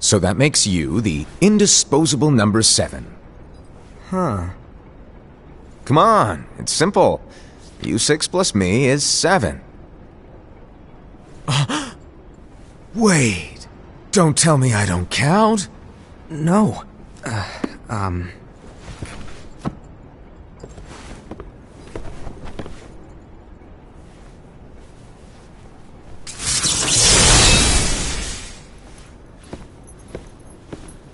So that makes you the indisposable number 7. Huh. Come on, it's simple. You 6 plus me is 7. Wait, don't tell me I don't count. No.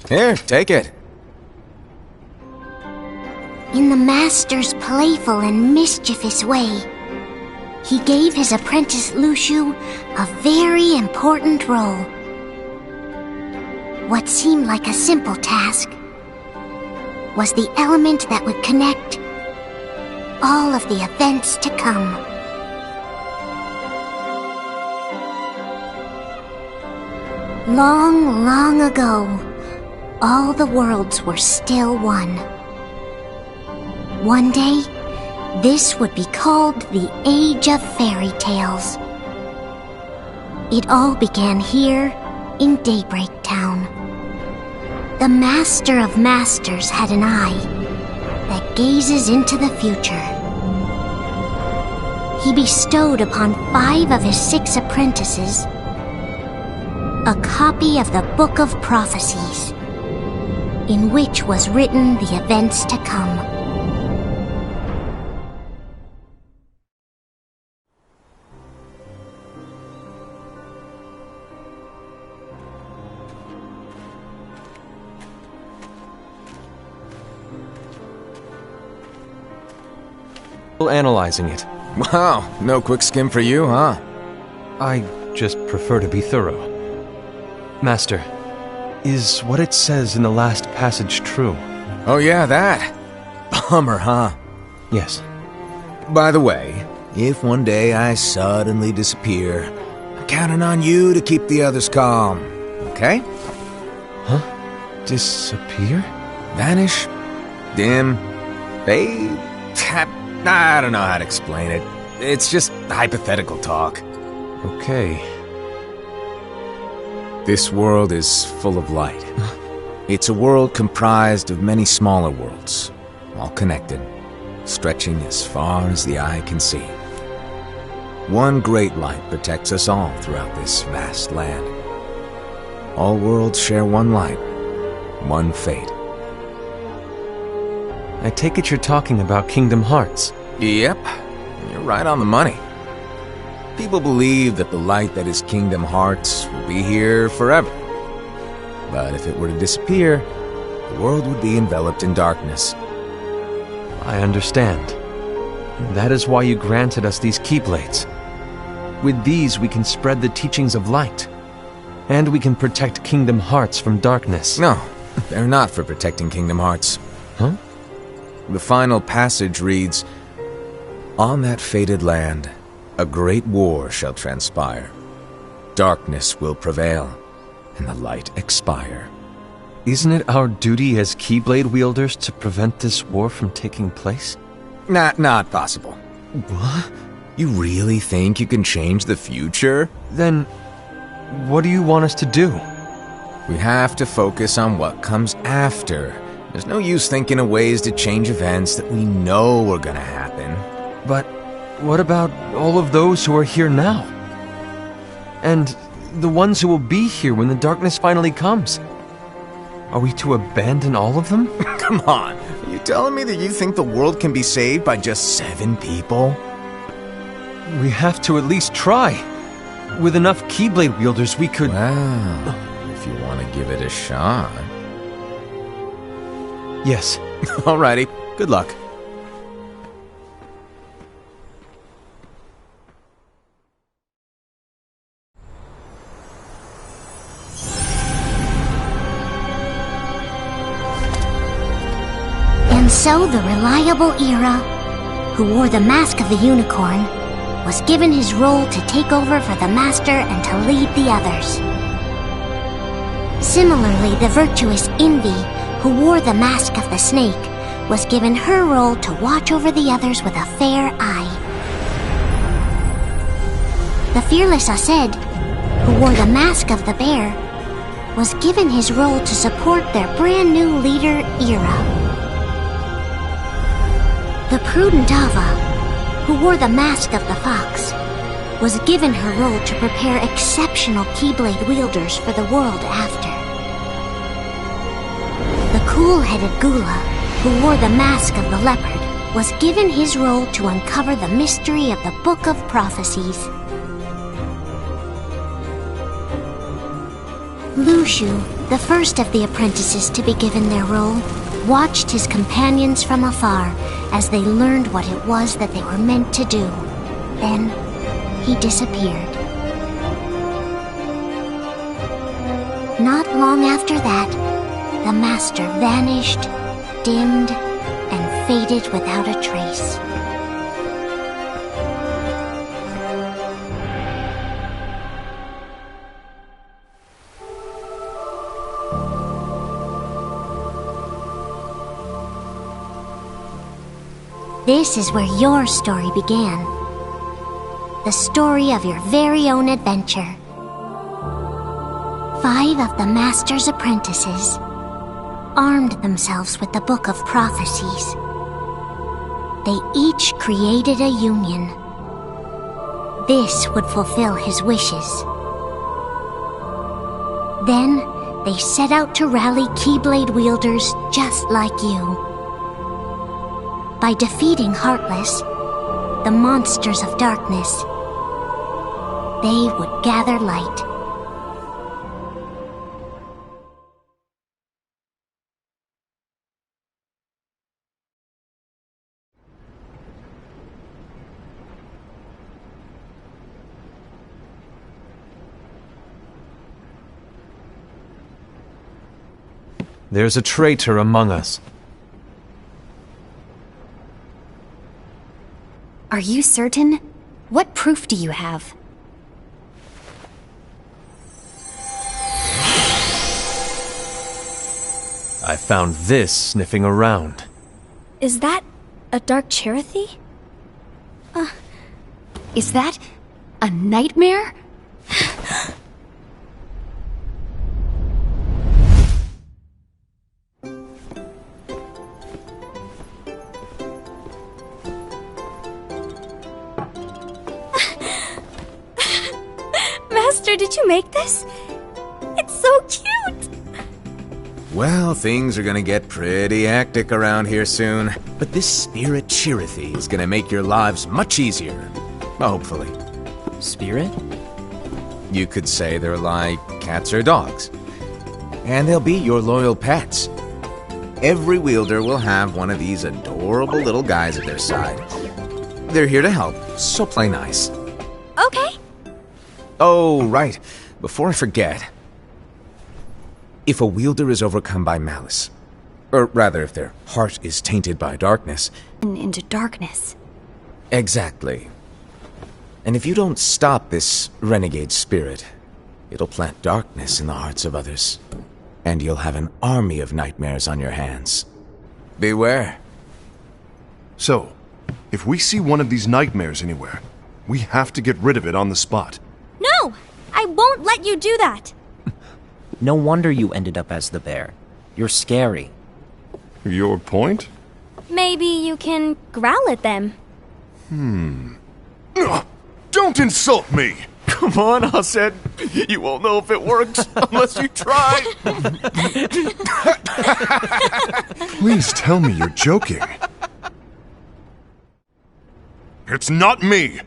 Here, take it. In the master's playful and mischievous way, he gave his apprentice Luciu a very important role. What seemed like a simple task was the element that would connect all of the events to come. Long, long ago, all the worlds were still one. One day, this would be called the Age of Fairy Tales. It all began here in Daybreak Town. The Master of Masters had an eye that gazes into the future. He bestowed upon 5 of his 6 apprentices a copy of the Book of Prophecies, in which was written the events to come. Analyzing it. Wow, no quick skim for you, huh? I just prefer to be thorough. Master, is what it says in the last passage true? Oh yeah, that. Bummer, huh? Yes. By the way, if one day I suddenly disappear, I'm counting on you to keep the others calm, okay? Huh? Disappear? Vanish? Dim? Fade? I don't know how to explain it. It's just hypothetical talk. Okay. This world is full of light. It's a world comprised of many smaller worlds, all connected, stretching as far as the eye can see. One great light protects us all throughout this vast land. All worlds share one light, one fate. I take it you're talking about Kingdom Hearts. Yep, you're right on the money. People believe that the light that is Kingdom Hearts will be here forever. But if it were to disappear, the world would be enveloped in darkness. I understand. That is why you granted us these Keyblades. With these we can spread the teachings of light. And we can protect Kingdom Hearts from darkness. No, they're not for protecting Kingdom Hearts. Huh? The final passage reads, "On that fated land, a great war shall transpire. Darkness will prevail, and the light expire." Isn't it our duty as Keyblade wielders to prevent this war from taking place? Not possible. What? You really think you can change the future? Then, what do you want us to do? We have to focus on what comes after. There's no use thinking of ways to change events that we know are gonna happen. But what about all of those who are here now? And the ones who will be here when the darkness finally comes? Are we to abandon all of them? Come on, are you telling me that you think the world can be saved by just 7 people? We have to at least try. With enough Keyblade wielders, we could... Well, if you want to give it a shot. Yes. Alrighty, good luck. And so the reliable Era, who wore the mask of the unicorn, was given his role to take over for the Master and to lead the others. Similarly, the virtuous Envy, who wore the mask of the snake, was given her role to watch over the others with a fair eye. The fearless Aced, who wore the mask of the bear, was given his role to support their brand new leader, Ira. The prudent Ava, who wore the mask of the fox, was given her role to prepare exceptional Keyblade wielders for the world after. The cool-headed Gula, who wore the mask of the leopard, was given his role to uncover the mystery of the Book of Prophecies. Lushu, the first of the apprentices to be given their role, watched his companions from afar as they learned what it was that they were meant to do. Then, he disappeared. Not long after that, the master vanished, dimmed, and faded without a trace. This is where your story began. The story of your very own adventure. 5 of the Master's apprentices armed themselves with the Book of Prophecies. They each created a union. This would fulfill his wishes. Then, they set out to rally Keyblade wielders just like you. By defeating Heartless, the monsters of darkness, they would gather light. There's a traitor among us. Are you certain? What proof do you have? I found this sniffing around. Is that a dark Cherothy? Is that a nightmare? Master, did you make this? It's so cute! Well, things are gonna get pretty hectic around here soon. But this spirit Cherothy is gonna make your lives much easier. Hopefully. Spirit? You could say they're like cats or dogs. And they'll be your loyal pets. Every wielder will have one of these adorable little guys at their side. They're here to help, so play nice. Okay. Oh, right. Before I forget. If a wielder is overcome by malice, or rather if their heart is tainted by darkness... Into darkness. Exactly. And if you don't stop this renegade spirit, it'll plant darkness in the hearts of others. And you'll have an army of nightmares on your hands. Beware. So, if we see one of these nightmares anywhere, we have to get rid of it on the spot. No! I won't let you do that! No wonder you ended up as the bear. You're scary. Your point? Maybe you can growl at them. Don't insult me! Come on, Hassan. You won't know if it works unless you try. Please tell me you're joking. It's not me!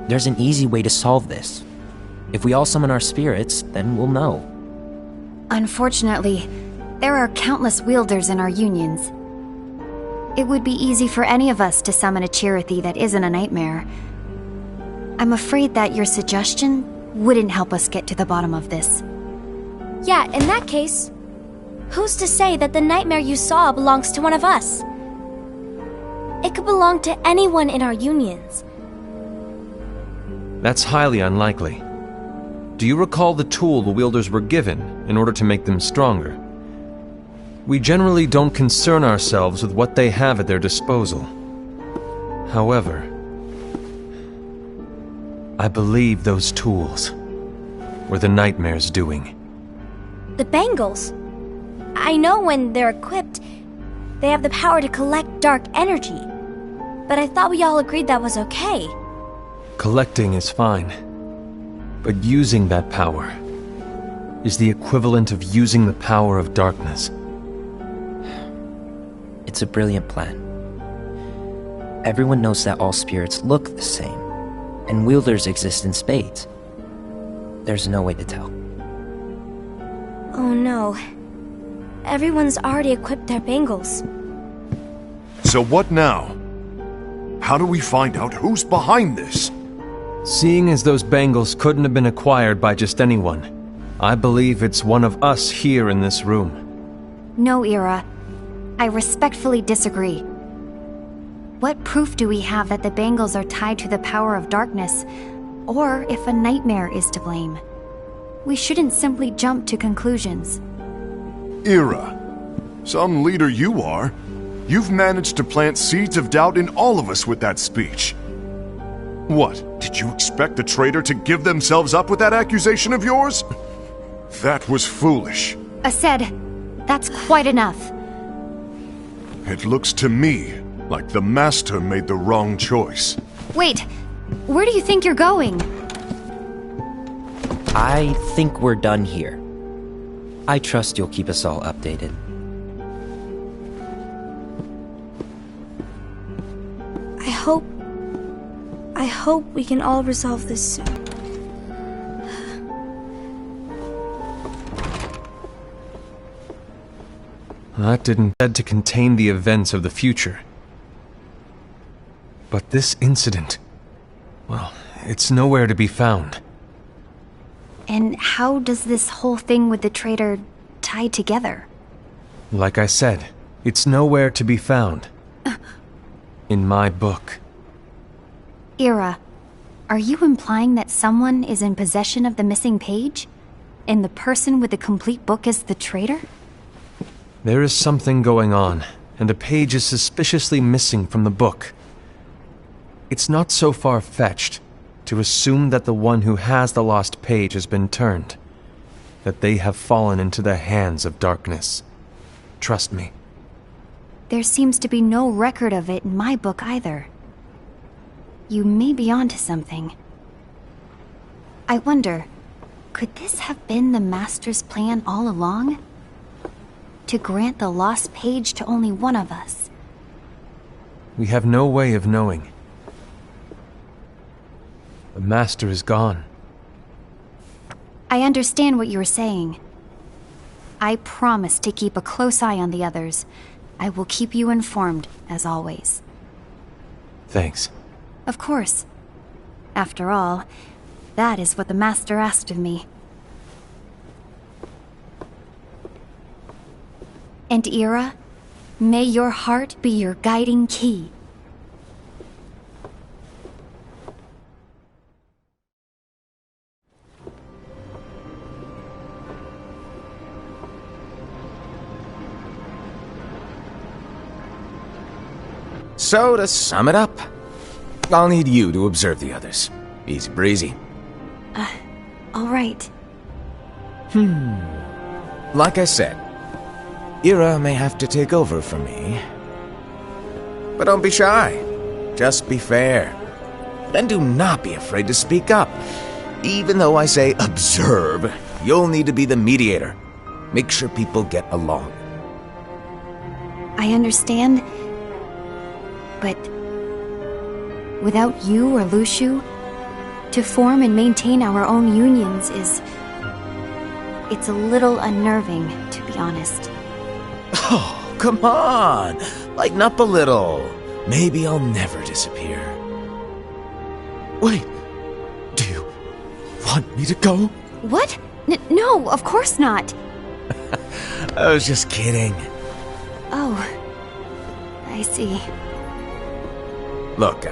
There's an easy way to solve this. If we all summon our spirits, then we'll know. Unfortunately, there are countless wielders in our unions. It would be easy for any of us to summon a Cherothy that isn't a nightmare. I'm afraid that your suggestion wouldn't help us get to the bottom of this. Yeah, in that case, who's to say that the nightmare you saw belongs to one of us? It could belong to anyone in our unions. That's highly unlikely. Do you recall the tool the wielders were given in order to make them stronger? We generally don't concern ourselves with what they have at their disposal. However, I believe those tools were the nightmares doing? The bangles. I know when they're equipped, they have the power to collect dark energy. But I thought we all agreed that was okay. Collecting is fine. But using that power is the equivalent of using the power of darkness. It's a brilliant plan. Everyone knows that all spirits look the same, and wielders exist in spades. There's no way to tell. Oh no. Everyone's already equipped their bangles. So what now? How do we find out who's behind this? Seeing as those bangles couldn't have been acquired by just anyone, I believe it's one of us here in this room. No, Ira. I respectfully disagree. What proof do we have that the bangles are tied to the power of darkness, or if a nightmare is to blame? We shouldn't simply jump to conclusions. Ira, some leader you are. You've managed to plant seeds of doubt in all of us with that speech. What, did you expect the traitor to give themselves up with that accusation of yours? That was foolish. Aced, that's quite enough. It looks to me like the Master made the wrong choice. Wait, where do you think you're going? I think we're done here. I trust you'll keep us all updated. I hope we can all resolve this soon. That didn't said to contain the events of the future. But this incident, well, it's nowhere to be found. And how does this whole thing with the traitor tie together? Like I said, it's nowhere to be found. In my book. Ira, are you implying that someone is in possession of the missing page? And the person with the complete book is the traitor? There is something going on, and the page is suspiciously missing from the book. It's not so far-fetched to assume that the one who has the lost page has been turned, that they have fallen into the hands of darkness. Trust me. There seems to be no record of it in my book either. You may be onto something. I wonder, could this have been the Master's plan all along? To grant the lost page to only one of us? We have no way of knowing. The Master is gone. I understand what you're saying. I promise to keep a close eye on the others. I will keep you informed, as always. Thanks. Of course. After all, that is what the Master asked of me. And Ira, may your heart be your guiding key. So, to sum it up, I'll need you to observe the others. Easy breezy. All right. Like I said, Ira may have to take over for me. But don't be shy. Just be fair. And do not be afraid to speak up. Even though I say observe, you'll need to be the mediator. Make sure people get along. I understand. But without you or Luciu, to form and maintain our own unions it's a little unnerving, to be honest. Oh, come on! Lighten up a little. Maybe I'll never disappear. Wait, do you want me to go? What? No, of course not. I was just kidding. Oh, I see. Look,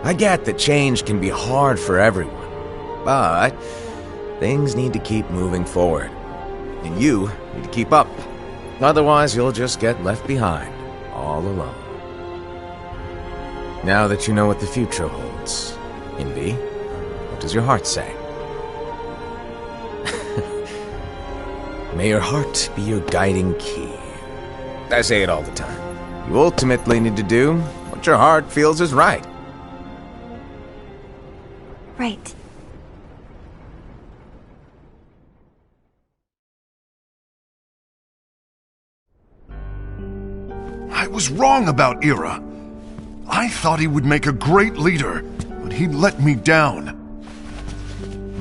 I get that change can be hard for everyone, but things need to keep moving forward. And you need to keep up. Otherwise, you'll just get left behind, all alone. Now that you know what the future holds, Invi, what does your heart say? May your heart be your guiding key. I say it all the time. You ultimately need to do what your heart feels is right. Right. I was wrong about Ira. I thought he would make a great leader, but he let me down.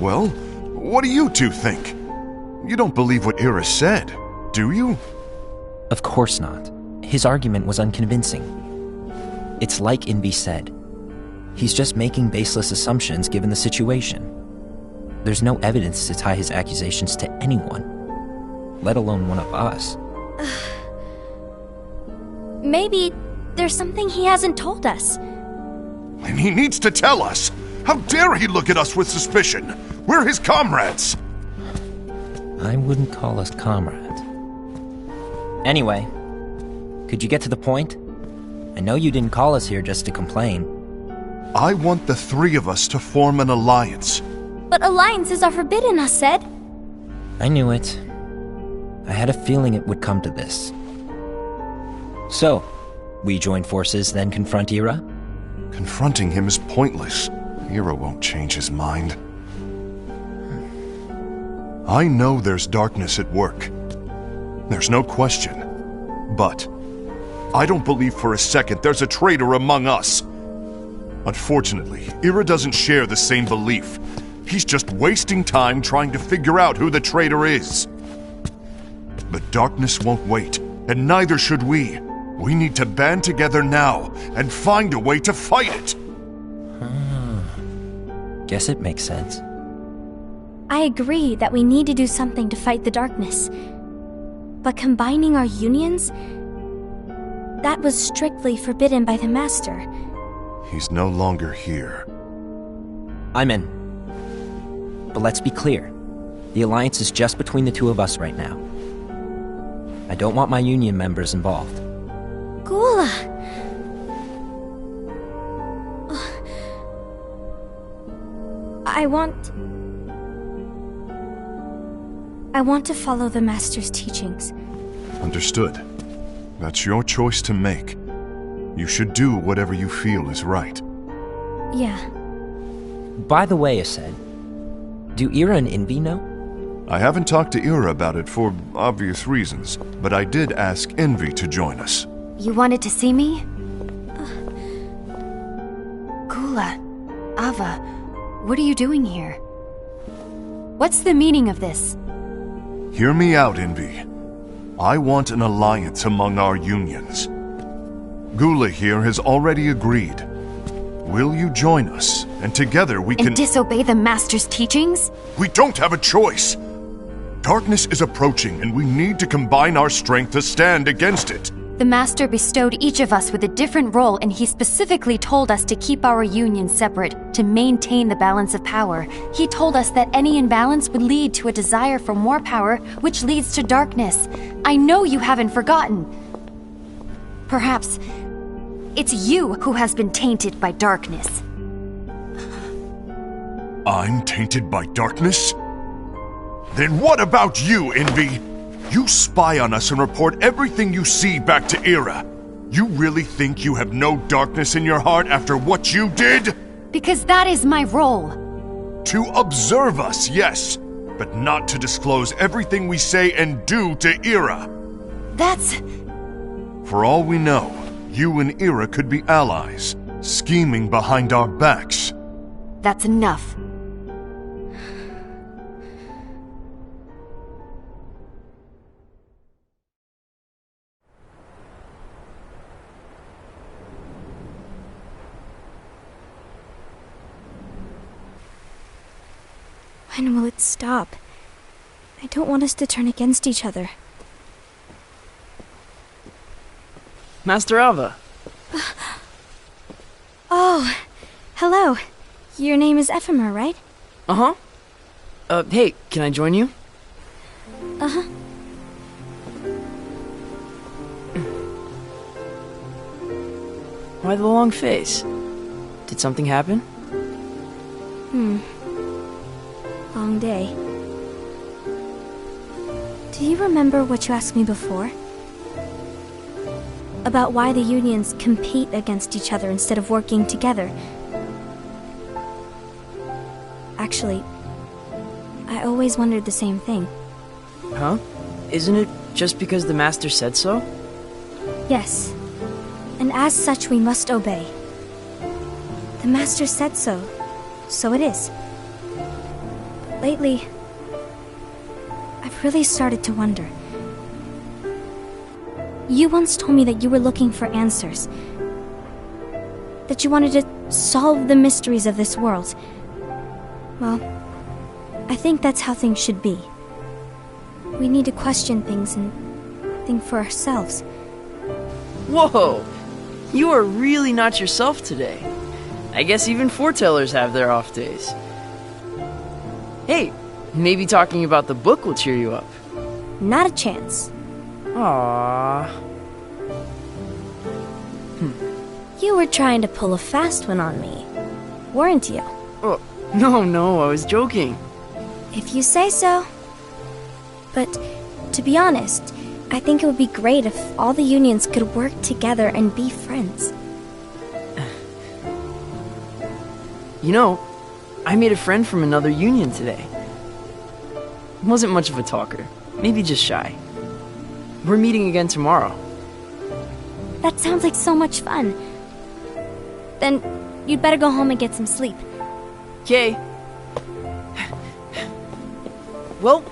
Well, what do you two think? You don't believe what Ira said, do you? Of course not. His argument was unconvincing. It's like Envy said. He's just making baseless assumptions given the situation. There's no evidence to tie his accusations to anyone, let alone one of us. Maybe there's something he hasn't told us. And he needs to tell us. How dare he look at us with suspicion? We're his comrades. I wouldn't call us comrades. Anyway, could you get to the point? I know you didn't call us here just to complain. I want the three of us to form an alliance. But alliances are forbidden, us said. I knew it. I had a feeling it would come to this. So, we join forces, then confront Ira? Confronting him is pointless. Ira won't change his mind. I know there's darkness at work. There's no question. But I don't believe for a second there's a traitor among us. Unfortunately, Ira doesn't share the same belief. He's just wasting time trying to figure out who the traitor is. The darkness won't wait, and neither should we. We need to band together now and find a way to fight it. Guess it makes sense. I agree that we need to do something to fight the darkness. But combining our unions? That was strictly forbidden by the Master. He's no longer here. I'm in. But let's be clear. The alliance is just between the two of us right now. I don't want my union members involved. Gula! I want to follow the Master's teachings. Understood. That's your choice to make. You should do whatever you feel is right. Yeah. By the way, Ased, do Ira and Envy know? I haven't talked to Ira about it for obvious reasons, but I did ask Envy to join us. You wanted to see me? Gula, Ava, what are you doing here? What's the meaning of this? Hear me out, Envy. I want an alliance among our unions. Gula here has already agreed. Will you join us? And together we can... And disobey the Master's teachings? We don't have a choice! Darkness is approaching, and we need to combine our strength to stand against it. The Master bestowed each of us with a different role, and he specifically told us to keep our union separate, to maintain the balance of power. He told us that any imbalance would lead to a desire for more power, which leads to darkness. I know you haven't forgotten. Perhaps it's you who has been tainted by darkness. I'm tainted by darkness? Then what about you, Envy? You spy on us and report everything you see back to Ira. You really think you have no darkness in your heart after what you did? Because that is my role. To observe us, yes, but not to disclose everything we say and do to Ira. That's... For all we know, you and Ira could be allies, scheming behind our backs. That's enough. When will it stop? I don't want us to turn against each other. Master Ava. Oh, hello. Your name is Ephemer, right? Uh-huh. Hey, can I join you? Uh-huh. Why the long face? Did something happen? Long day. Do you remember what you asked me before? About why the unions compete against each other instead of working together. Actually, I always wondered the same thing. Huh? Isn't it just because the Master said so? Yes. And as such, we must obey. The Master said so, so it is. But lately, I've really started to wonder. You once told me that you were looking for answers. That you wanted to solve the mysteries of this world. Well, I think that's how things should be. We need to question things and think for ourselves. Whoa! You are really not yourself today. I guess even foretellers have their off days. Hey, maybe talking about the book will cheer you up. Not a chance. Aww. You were trying to pull a fast one on me, weren't you? Oh, no, I was joking. If you say so. But, to be honest, I think it would be great if all the unions could work together and be friends. You know, I made a friend from another union today. Wasn't much of a talker, maybe just shy. We're meeting again tomorrow. That sounds like so much fun. Then, you'd better go home and get some sleep. Okay. Well,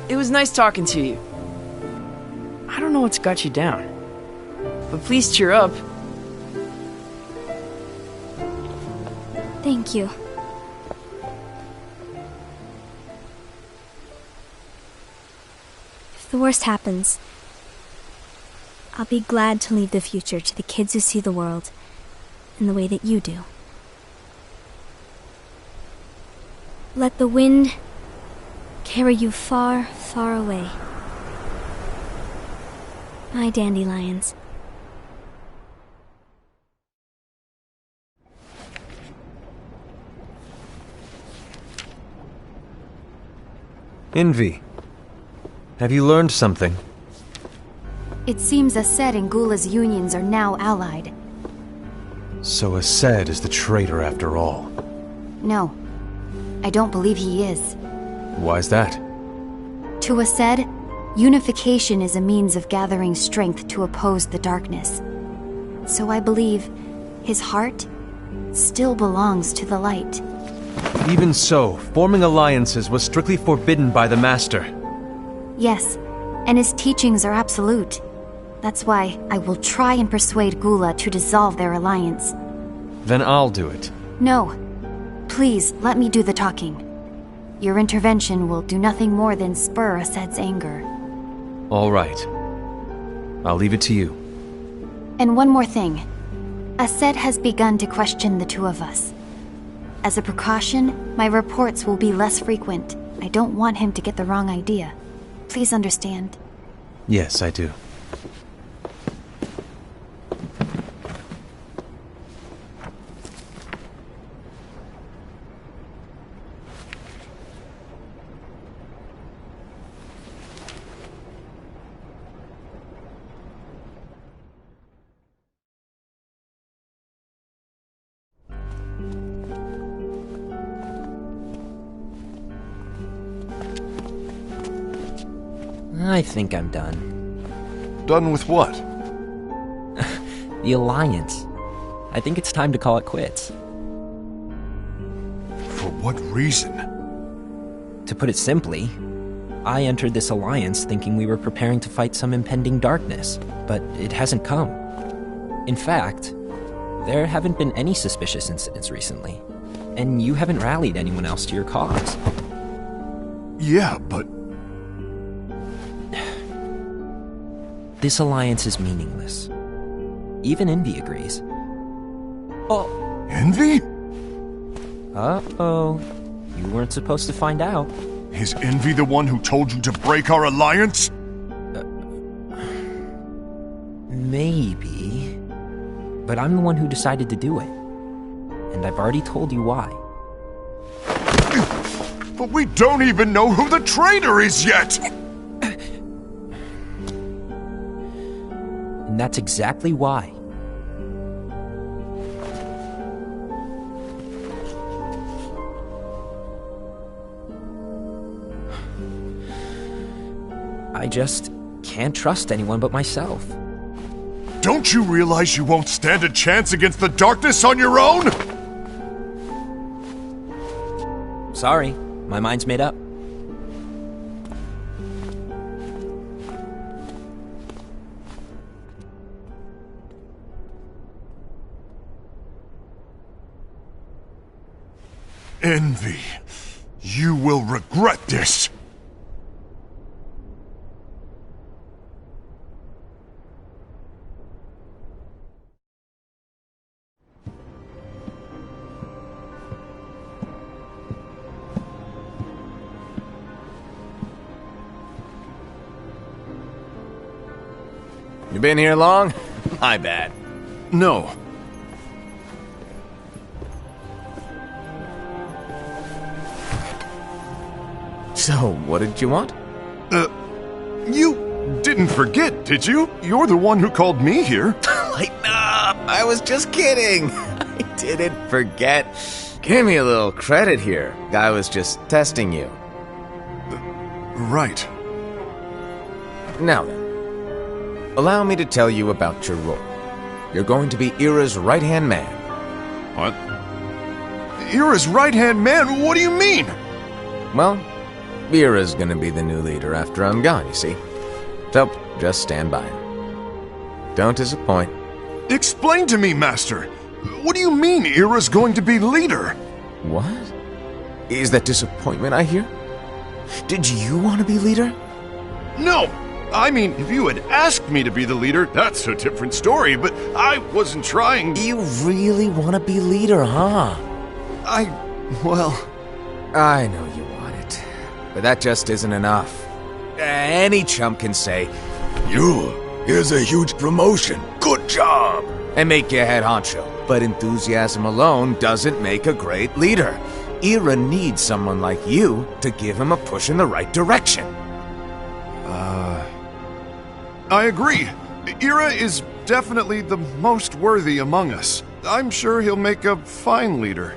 it was nice talking to you. I don't know what's got you down, but please cheer up. Thank you. If the worst happens, I'll be glad to leave the future to the kids who see the world in the way that you do. Let the wind carry you far, far away. My dandelions. Envy, have you learned something? It seems Ased and Gula's unions are now allied. So Ased is the traitor after all. No, I don't believe he is. Why's that? To Ased, unification is a means of gathering strength to oppose the darkness. So I believe his heart still belongs to the light. Even so, forming alliances was strictly forbidden by the Master. Yes, and his teachings are absolute. That's why I will try and persuade Gula to dissolve their alliance. Then I'll do it. No. Please, let me do the talking. Your intervention will do nothing more than spur Ased's anger. All right. I'll leave it to you. And one more thing. Ased has begun to question the two of us. As a precaution, my reports will be less frequent. I don't want him to get the wrong idea. Please understand. Yes, I do. I think I'm done. Done with what? The Alliance. I think it's time to call it quits. For what reason? To put it simply, I entered this alliance thinking we were preparing to fight some impending darkness, but it hasn't come. In fact, there haven't been any suspicious incidents recently, and you haven't rallied anyone else to your cause. Yeah, but... This alliance is meaningless. Even Envy agrees. Oh. Envy? Uh-oh. You weren't supposed to find out. Is Envy the one who told you to break our alliance? Maybe. But I'm the one who decided to do it. And I've already told you why. But we don't even know who the traitor is yet! And that's exactly why. I just can't trust anyone but myself. Don't you realize you won't stand a chance against the darkness on your own? Sorry, my mind's made up. Envy. You will regret this. You been here long? My bad. No. So, what did you want? You didn't forget, did you? You're the one who called me here. Lighten up! I was just kidding! I didn't forget. Give me a little credit here. I was just testing you. Right. Now then, allow me to tell you about your role. You're going to be Ira's right-hand man. What? Ira's right-hand man? What do you mean? Well, Ira's gonna be the new leader after I'm gone, you see. So, just stand by. Don't disappoint. Explain to me, Master. What do you mean Ira's going to be leader? What? Is that disappointment I hear? Did you want to be leader? No! I mean, if you had asked me to be the leader, that's a different story, but I wasn't trying. You really want to be leader, huh? Well... I know you want it, but that just isn't enough. Any chump can say, here's a huge promotion, good job, and make you head honcho. But enthusiasm alone doesn't make a great leader. Ira needs someone like you to give him a push in the right direction. I agree. Ira is definitely the most worthy among us. I'm sure he'll make a fine leader.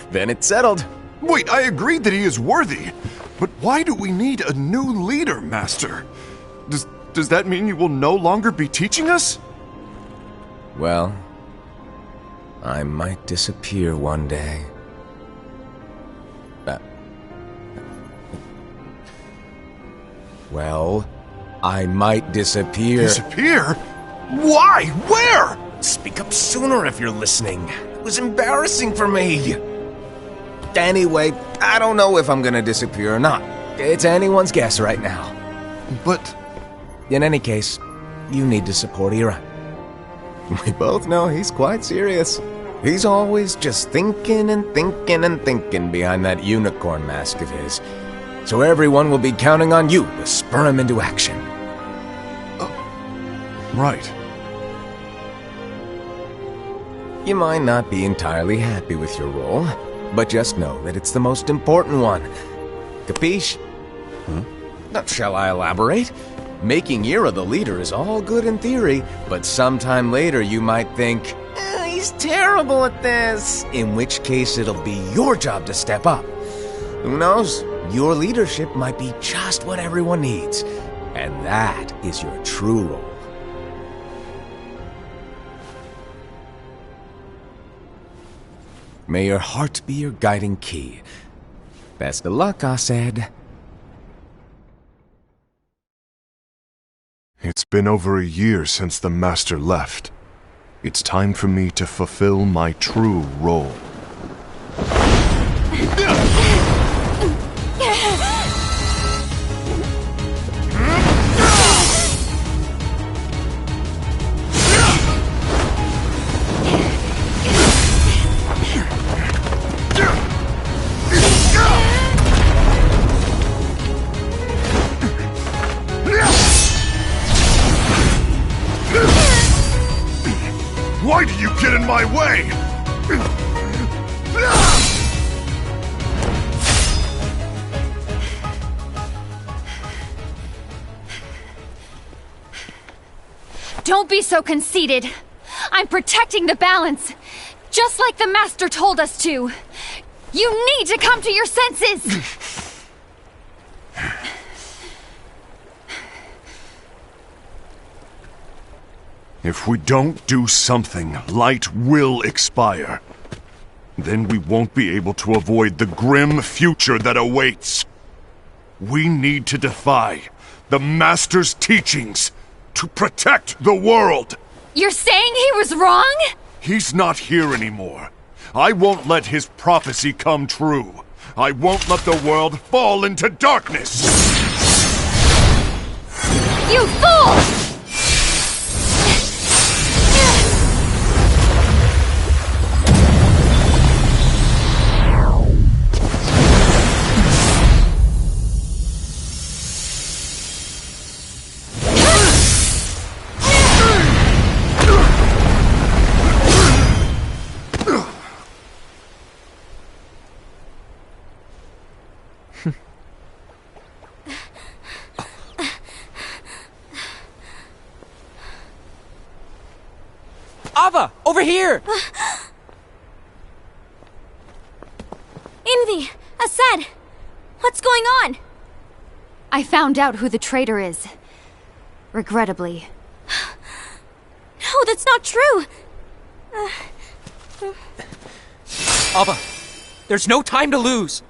Then it's settled. Wait, I agreed that he is worthy. But why do we need a new leader, Master? Does that mean you will no longer be teaching us? Well, I might disappear one day. Well, I might disappear. Disappear? Why? Where? Speak up sooner if you're listening. It was embarrassing for me. Anyway, I don't know if I'm gonna disappear or not. It's anyone's guess right now. But... In any case, you need to support Ira. We both know he's quite serious. He's always just thinking and thinking and thinking behind that unicorn mask of his. So everyone will be counting on you to spur him into action. Right. You might not be entirely happy with your role, but just know that it's the most important one. Capiche? Now, shall I elaborate? Making Ira the leader is all good in theory, but sometime later you might think, he's terrible at this, in which case it'll be your job to step up. Who knows? Your leadership might be just what everyone needs, and that is your true role. May your heart be your guiding key. Best of luck, I said. It's been over a year since the Master left. It's time for me to fulfill my true role. Why do you get in my way? Don't be so conceited. I'm protecting the balance, just like the Master told us to. You need to come to your senses! If we don't do something, light will expire. Then we won't be able to avoid the grim future that awaits. We need to defy the Master's teachings to protect the world. You're saying he was wrong? He's not here anymore. I won't let his prophecy come true. I won't let the world fall into darkness. You fool! Ava, over here! Envy! Asad! What's going on? I found out who the traitor is. Regrettably. No, that's not true! Ava, there's no time to lose!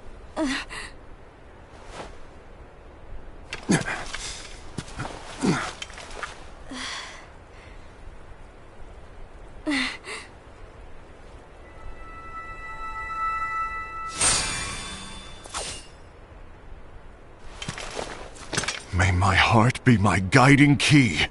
May my heart be my guiding key.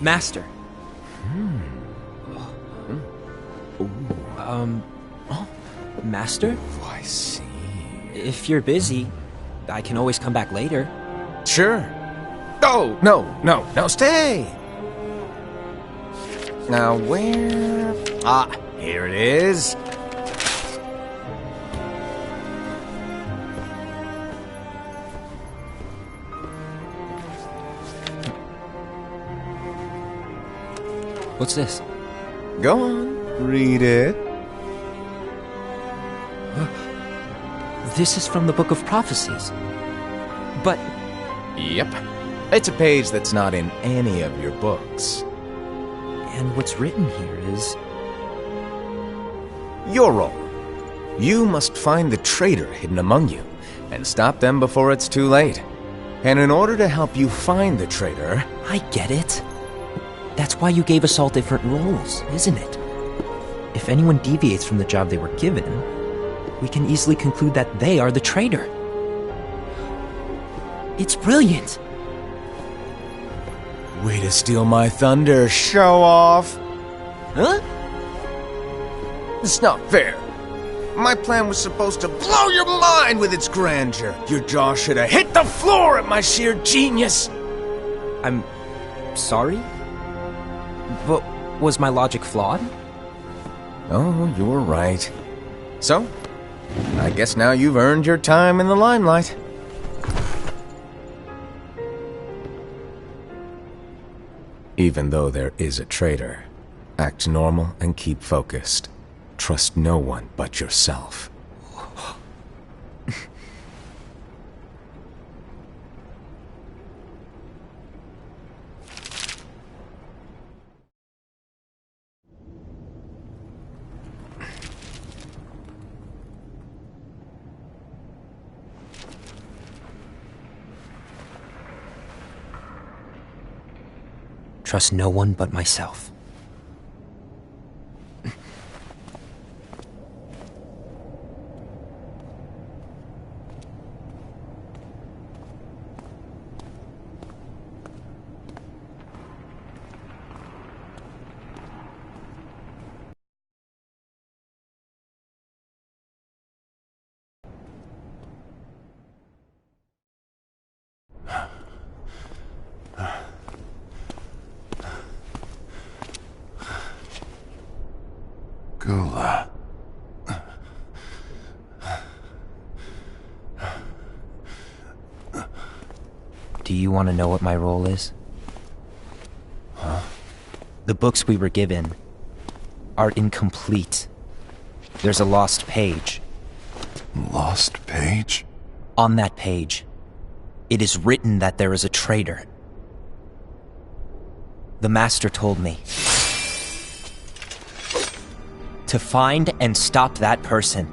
Master. Master? Oh, I see. If you're busy, I can always come back later. Sure. Oh, no, stay! Now, where... Ah, here it is. What's this? Go on, read it. This is from the Book of Prophecies. But... Yep. It's a page that's not in any of your books. And what's written here is... Your role. You must find the traitor hidden among you, and stop them before it's too late. And in order to help you find the traitor... I get it. That's why you gave us all different roles, isn't it? If anyone deviates from the job they were given, we can easily conclude that they are the traitor. It's brilliant! Way to steal my thunder, show off! Huh? It's not fair. My plan was supposed to blow your mind with its grandeur. Your jaw should have hit the floor at my sheer genius! I'm... sorry? But was my logic flawed? Oh, you were right. So, I guess now you've earned your time in the limelight. Even though there is a traitor, act normal and keep focused. Trust no one but yourself. Trust no one but myself. Gula. Do you want to know what my role is? Huh? The books we were given are incomplete. There's a lost page. Lost page? On that page, it is written that there is a traitor. The Master told me to find and stop that person.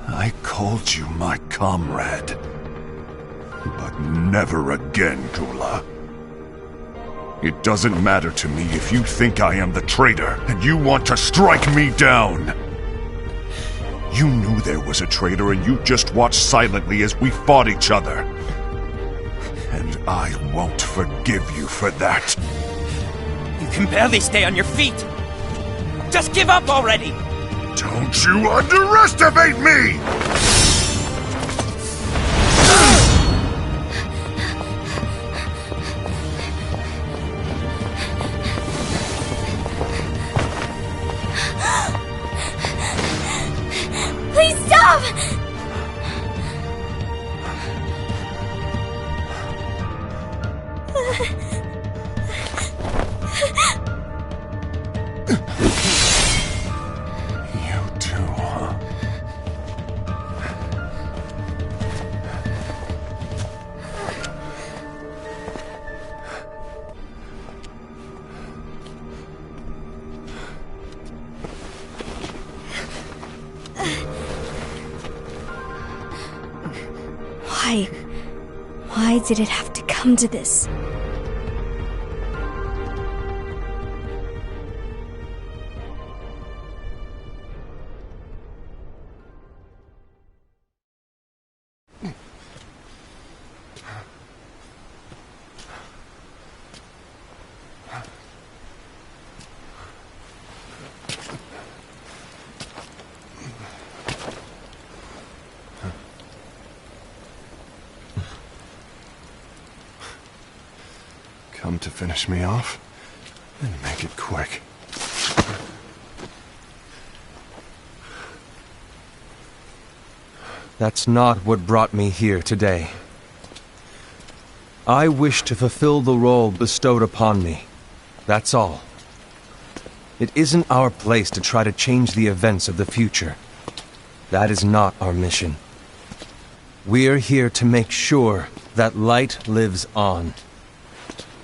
I called you my comrade. But never again, Gula. It doesn't matter to me if you think I am the traitor and you want to strike me down. You knew there was a traitor and you just watched silently as we fought each other. And I won't forgive you for that. You can barely stay on your feet. Just give up already! Don't you underestimate me! Please stop! You too, huh? Why did it have to come to this? Come to finish me off? Then make it quick. That's not what brought me here today. I wish to fulfill the role bestowed upon me. That's all. It isn't our place to try to change the events of the future. That is not our mission. We're here to make sure that light lives on.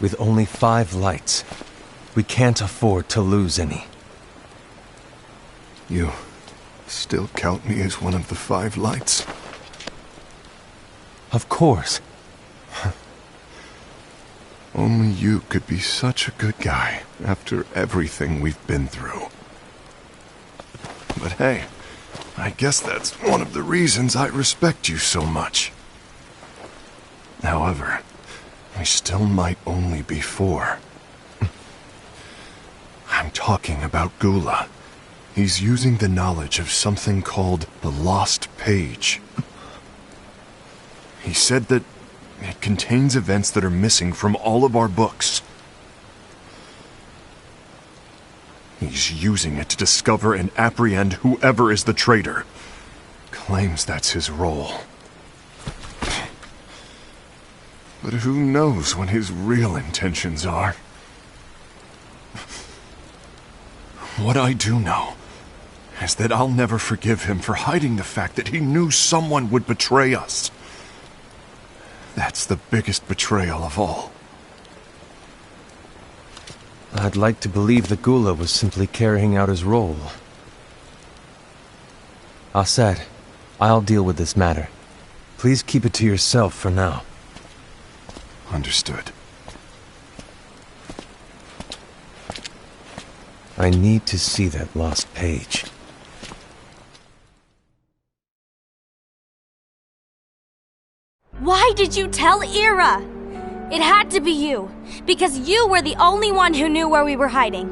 With only 5 lights, we can't afford to lose any. You still count me as one of the 5 lights? Of course. Only you could be such a good guy after everything we've been through. But hey, I guess that's one of the reasons I respect you so much. However, we still might only be 4. I'm talking about Gula. He's using the knowledge of something called the Lost Page. He said that it contains events that are missing from all of our books. He's using it to discover and apprehend whoever is the traitor. Claims that's his role. But who knows what his real intentions are? What I do know is that I'll never forgive him for hiding the fact that he knew someone would betray us. That's the biggest betrayal of all. I'd like to believe that Gula was simply carrying out his role. Aset, I'll deal with this matter. Please keep it to yourself for now. Understood. I need to see that lost page. Why did you tell Ira? It had to be you, because you were the only one who knew where we were hiding.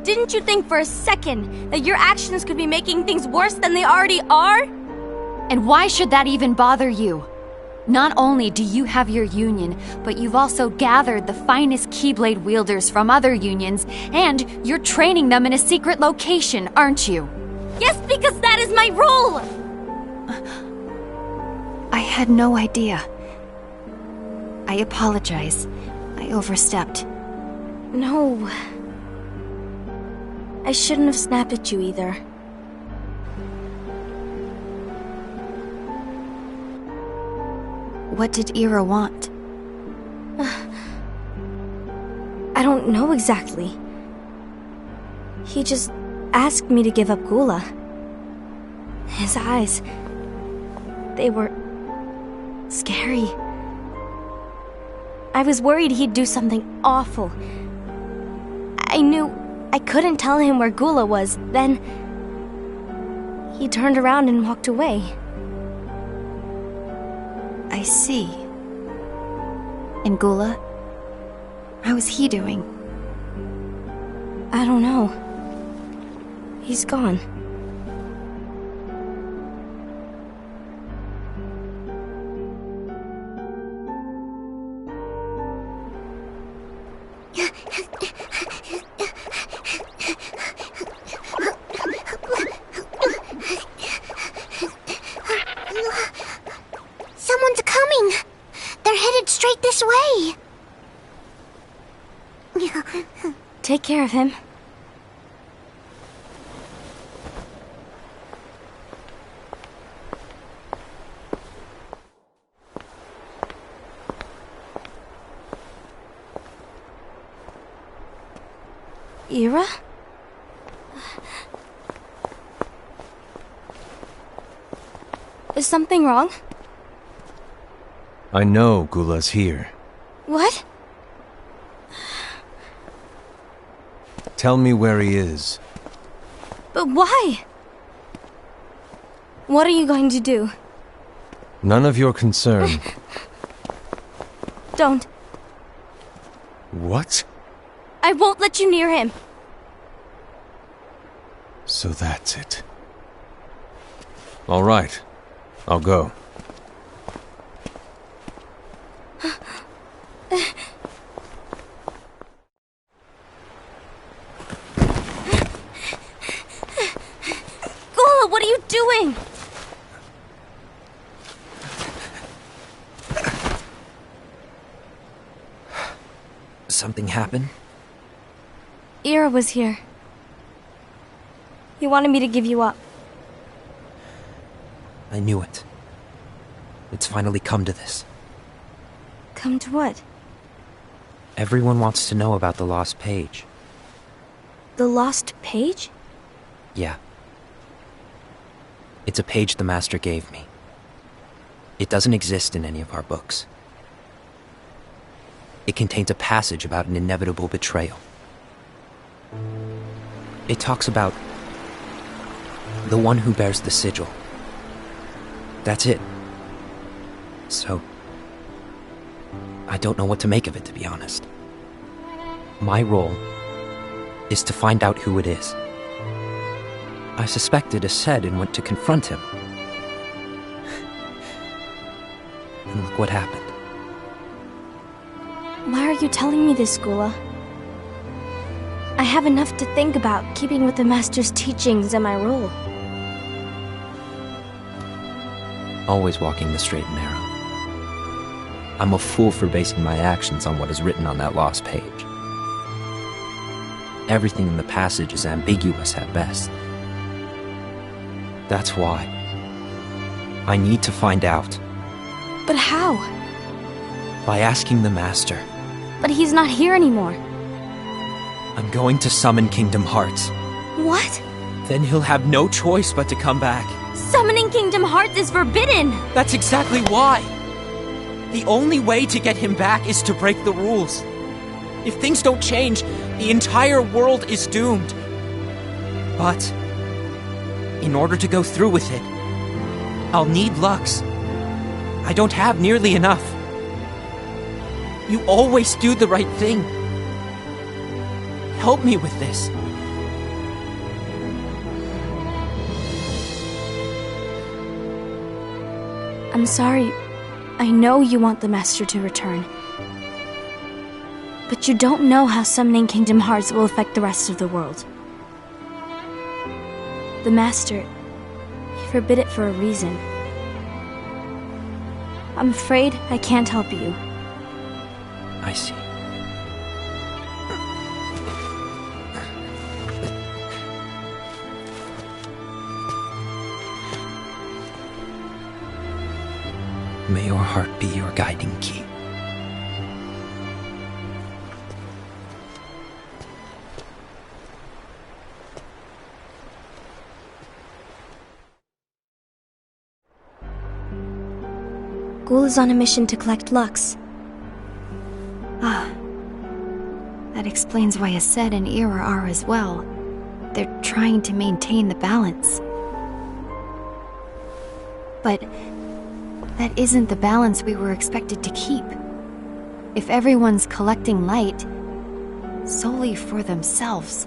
Didn't you think for a second that your actions could be making things worse than they already are? And why should that even bother you? Not only do you have your union, but you've also gathered the finest Keyblade wielders from other unions, and you're training them in a secret location, aren't you? Yes, because that is my role! I had no idea. I apologize. I overstepped. No. I shouldn't have snapped at you either. What did Ira want? I don't know exactly. He just asked me to give up Gula. His eyes... they were... scary. I was worried he'd do something awful. I knew I couldn't tell him where Gula was. Then... he turned around and walked away. I see. And Gula? How is he doing? I don't know. He's gone. Someone's coming! They're headed straight this way! Take care of him. Ira? Is something wrong? I know Gula's here. What? Tell me where he is. But why? What are you going to do? None of your concern. Don't. What? I won't let you near him. So that's it. All right. I'll go. Gula, what are you doing? Something happened? Ira was here. He wanted me to give you up. I knew it. It's finally come to this. Come to what? Everyone wants to know about the lost page. The lost page? Yeah. It's a page the Master gave me. It doesn't exist in any of our books. It contains a passage about an inevitable betrayal. It talks about the one who bears the sigil. That's it. So, I don't know what to make of it, to be honest. My role is to find out who it is. I suspected Aced and went to confront him. And look what happened. Why are you telling me this, Gula? I have enough to think about, keeping with the Master's teachings and my role. Always walking the straight and narrow. I'm a fool for basing my actions on what is written on that lost page. Everything in the passage is ambiguous at best. That's why I need to find out. But how? By asking the Master. But he's not here anymore. I'm going to summon Kingdom Hearts. What? Then he'll have no choice but to come back. Summoning Kingdom Hearts is forbidden! That's exactly why! The only way to get him back is to break the rules. If things don't change, the entire world is doomed. But, in order to go through with it, I'll need Lux. I don't have nearly enough. You always do the right thing. Help me with this. I'm sorry, I know you want the Master to return. But you don't know how summoning Kingdom Hearts will affect the rest of the world. The Master, he forbid it for a reason. I'm afraid I can't help you. I see. May your heart be your guiding key. Ghoul is on a mission to collect Lux. That explains why Aced and Ira are as well. They're trying to maintain the balance. But that isn't the balance we were expected to keep. If everyone's collecting light solely for themselves,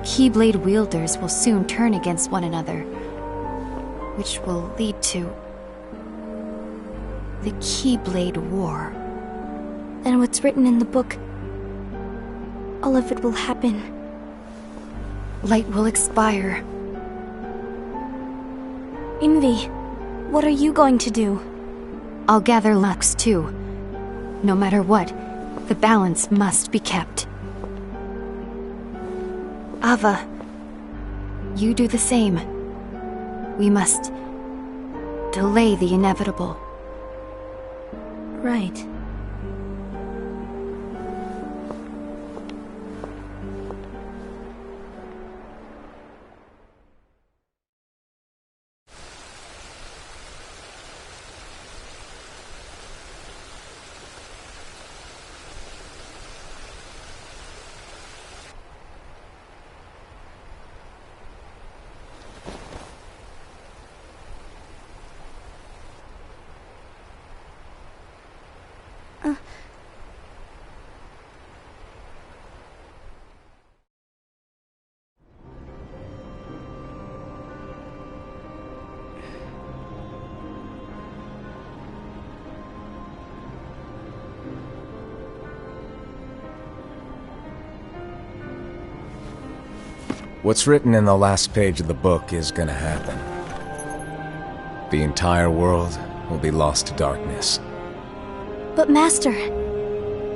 Keyblade wielders will soon turn against one another, which will lead to the Keyblade War. And what's written in the book, all of it will happen. Light will expire. Envy, what are you going to do? I'll gather Lux too. No matter what, the balance must be kept. Ava, you do the same. We must delay the inevitable. Right. What's written in the last page of the book is gonna happen. The entire world will be lost to darkness. But Master,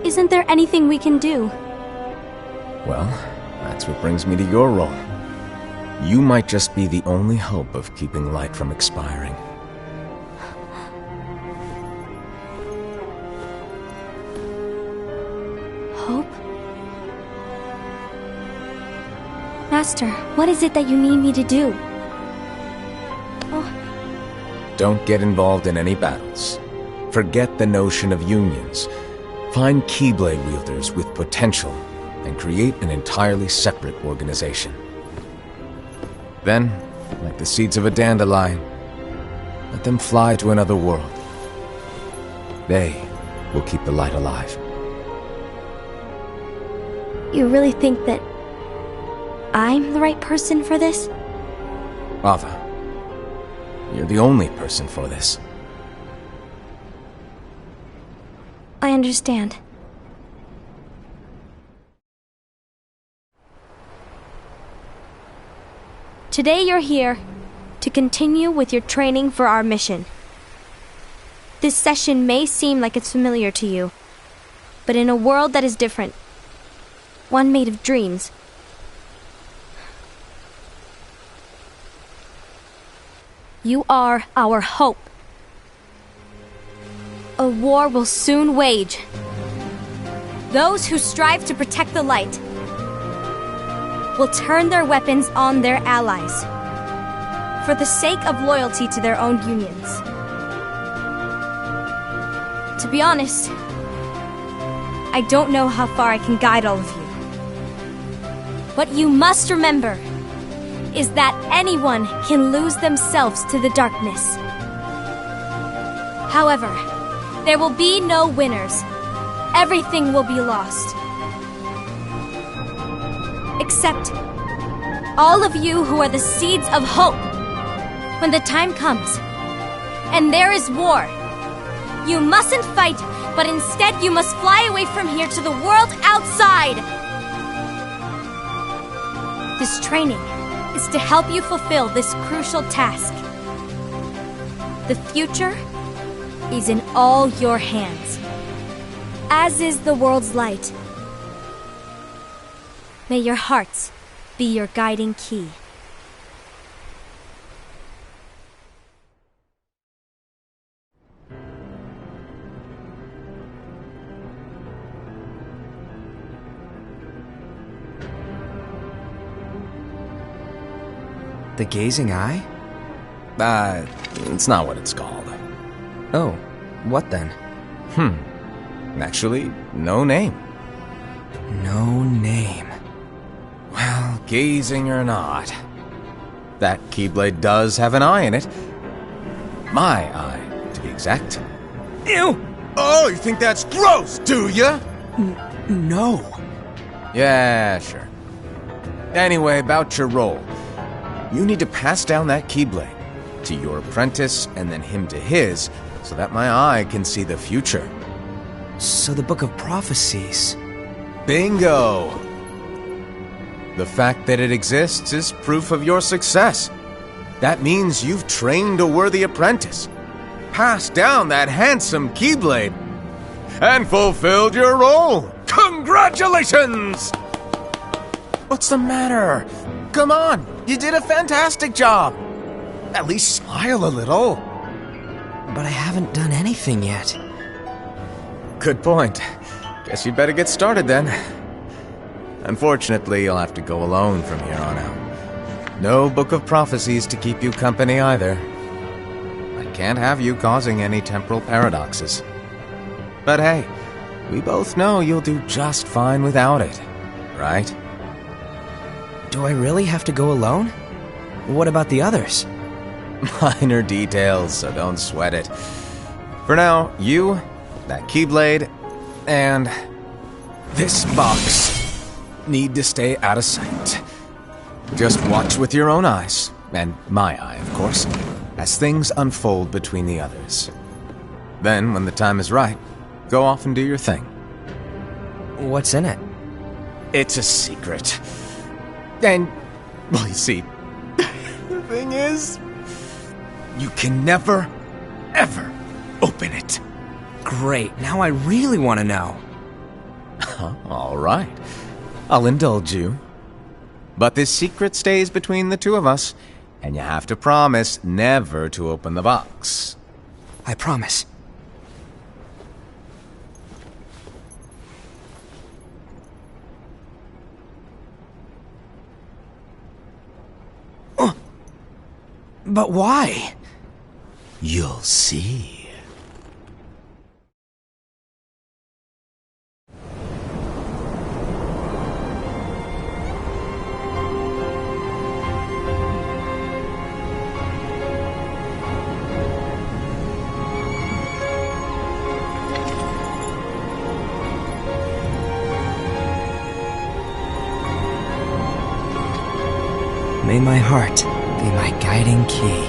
isn't there anything we can do? Well, that's what brings me to your role. You might just be the only hope of keeping light from expiring. Hope? Master, what is it that you need me to do? Don't get involved in any battles. Forget the notion of unions. Find Keyblade wielders with potential and create an entirely separate organization. Then, like the seeds of a dandelion, let them fly to another world. They will keep the light alive. You really think that I'm the right person for this? Ava, you're the only person for this. I understand. Today you're here to continue with your training for our mission. This session may seem like it's familiar to you, but in a world that is different, one made of dreams, you are our hope. A war will soon wage. Those who strive to protect the light will turn their weapons on their allies for the sake of loyalty to their own unions. To be honest, I don't know how far I can guide all of you. What you must remember is that anyone can lose themselves to the darkness. However, there will be no winners. Everything will be lost. Except all of you who are the seeds of hope. When the time comes, and there is war, You mustn't fight, but instead you must fly away from here to the world outside! This training is to help you fulfill this crucial task. The future is in all your hands, as is the world's light. May your hearts be your guiding key. The gazing eye? It's not what it's called. Oh, what then? Actually, no name. No name. Well, gazing or not, that Keyblade does have an eye in it. My eye, to be exact. Ew! Oh, you think that's gross, do ya? No. Yeah, sure. Anyway, about your role. You need to pass down that Keyblade to your apprentice and then him to his, so that my eye can see the future. So the Book of Prophecies. Bingo! The fact that it exists is proof of your success. That means you've trained a worthy apprentice, passed down that handsome Keyblade, and fulfilled your role. Congratulations! What's the matter? Come on, you did a fantastic job. At least smile a little. But I haven't done anything yet. Good point. Guess you'd better get started then. Unfortunately, you'll have to go alone from here on out. No Book of Prophecies to keep you company either. I can't have you causing any temporal paradoxes. But hey, we both know you'll do just fine without it, right? Do I really have to go alone? What about the others? Minor details, so don't sweat it. For now, you, that Keyblade, and this box need to stay out of sight. Just watch with your own eyes, and my eye, of course, as things unfold between the others. Then, when the time is right, go off and do your thing. What's in it? It's a secret. And, well, you see, the thing is, you can never, ever open it. Great, now I really want to know. All right. I'll indulge you. But this secret stays between the two of us, and you have to promise never to open the box. I promise. But why? You'll see. May my heart be my guiding key.